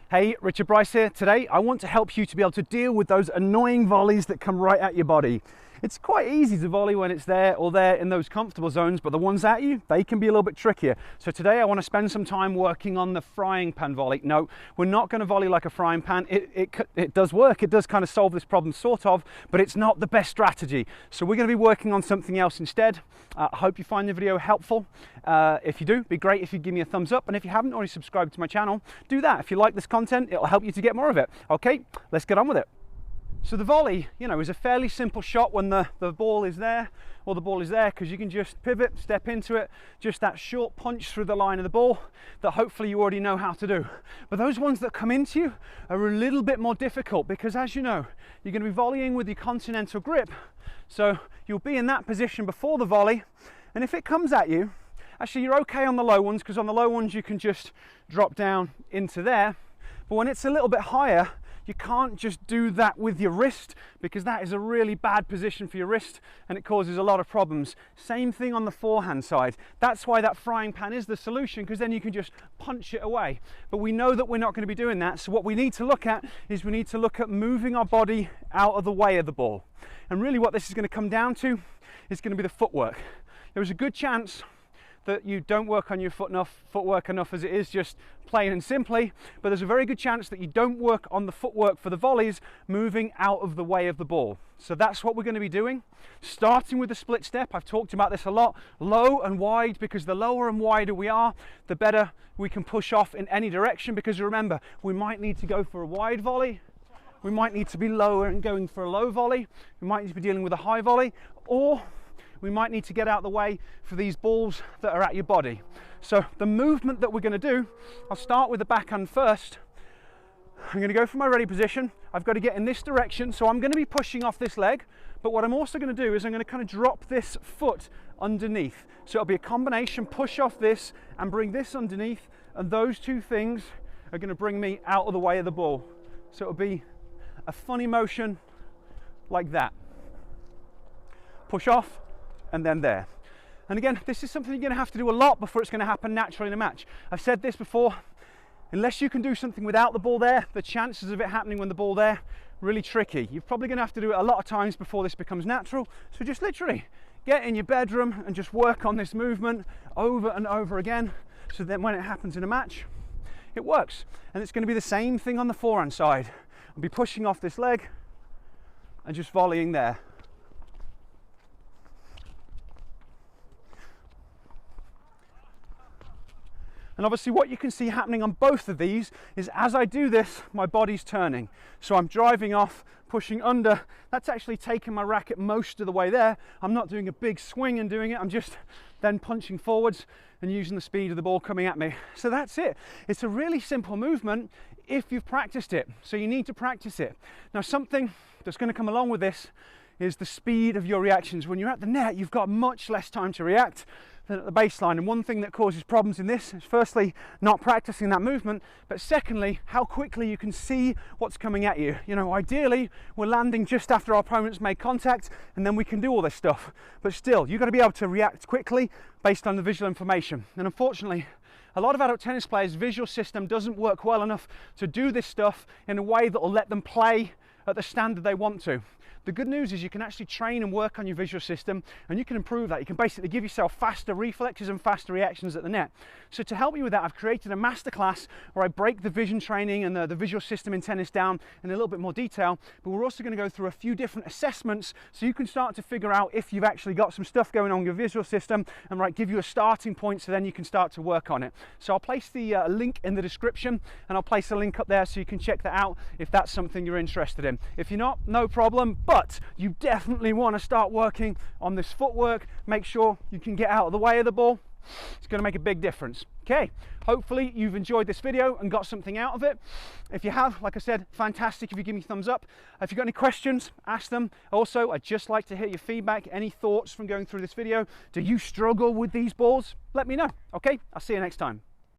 Hey, Richard Bryce here. Today I want to help you to be able to deal with those annoying volleys that come right at your body. It's quite easy to volley when it's there or there in those comfortable zones, but the ones at you, they can be a little bit trickier. So today I want to spend some time working on the frying pan volley. No, we're not going to volley like a frying pan. It does work. It does kind of solve this problem sort of, but it's not the best strategy. So we're going to be working on something else instead. I hope you find the video helpful. If you do, it'd be great if you give me a thumbs up. And if you haven't already subscribed to my channel, do that. If you like this content, it'll help you to get more of it. Okay, let's get on with it. So the volley, is a fairly simple shot when the ball is there, or the ball is there, because you can just pivot, step into it, just that short punch through the line of the ball that hopefully you already know how to do. But those ones that come into you are a little bit more difficult because, as you know, you're going to be volleying with your continental grip. So you'll be in that position before the volley, and if it comes at you, actually you're okay on the low ones, because on the low ones you can just drop down into there. But when it's a little bit higher, you can't just do that with your wrist, because that is a really bad position for your wrist and it causes a lot of problems. Same thing on the forehand side. That's why that frying pan is the solution, because then you can just punch it away. But we know that we're not going to be doing that. So what we need to look at is we need to look at moving our body out of the way of the ball. And really what this is going to come down to is going to be the footwork. There's a good chance that you don't work on your footwork enough as it is, just plain and simply, but there's a very good chance that you don't work on the footwork for the volleys moving out of the way of the ball. So that's what we're going to be doing, starting with the split step. I've talked about this a lot, low and wide, because the lower and wider we are, the better we can push off in any direction, because remember, we might need to go for a wide volley, we might need to be lower and going for a low volley, we might need to be dealing with a high volley, or we might need to get out of the way for these balls that are at your body. So the movement that we're going to do, I'll start with the backhand first. I'm going to go for my ready position. I've got to get in this direction, so I'm going to be pushing off this leg, but what I'm also going to do is I'm going to kind of drop this foot underneath. So it'll be a combination, push off this and bring this underneath, and those two things are going to bring me out of the way of the ball. So it'll be a funny motion like that. Push off, and then there. And again, this is something you're going to have to do a lot before it's going to happen naturally in a match. I've said this before, unless you can do something without the ball there, the chances of it happening when the ball there, really tricky. You're probably going to have to do it a lot of times before this becomes natural. So just literally get in your bedroom and just work on this movement over and over again, so then when it happens in a match, it works. And it's going to be the same thing on the forehand side. I'll be pushing off this leg and just volleying there. And obviously what you can see happening on both of these is, as I do this, my body's turning. So I'm driving off, pushing under. That's actually taking my racket most of the way there. I'm not doing a big swing and doing it. I'm just then punching forwards and using the speed of the ball coming at me. So that's it. It's a really simple movement if you've practiced it. So you need to practice it. Now, something that's going to come along with this is the speed of your reactions. When you're at the net, you've got much less time to react than at the baseline. And one thing that causes problems in this is, firstly, not practicing that movement, but secondly, how quickly you can see what's coming at you. Ideally, we're landing just after our opponents make contact, and then we can do all this stuff. But still, you've got to be able to react quickly based on the visual information. And unfortunately, a lot of adult tennis players' visual system doesn't work well enough to do this stuff in a way that will let them play at the standard they want to. The good news is you can actually train and work on your visual system, and you can improve that. You can basically give yourself faster reflexes and faster reactions at the net. So to help you with that, I've created a masterclass where I break the vision training and the visual system in tennis down in a little bit more detail, but we're also going to go through a few different assessments so you can start to figure out if you've actually got some stuff going on with your visual system, and give you a starting point so then you can start to work on it. So I'll place the link in the description, and I'll place a link up there so you can check that out if that's something you're interested in. If you're not, no problem, but you definitely want to start working on this footwork. Make sure you can get out of the way of the ball. It's going to make a big difference. Okay, hopefully you've enjoyed this video and got something out of it. If you have, like I said, fantastic if you give me a thumbs up. If you've got any questions, ask them. Also, I'd just like to hear your feedback, any thoughts from going through this video. Do you struggle with these balls? Let me know. Okay, I'll see you next time.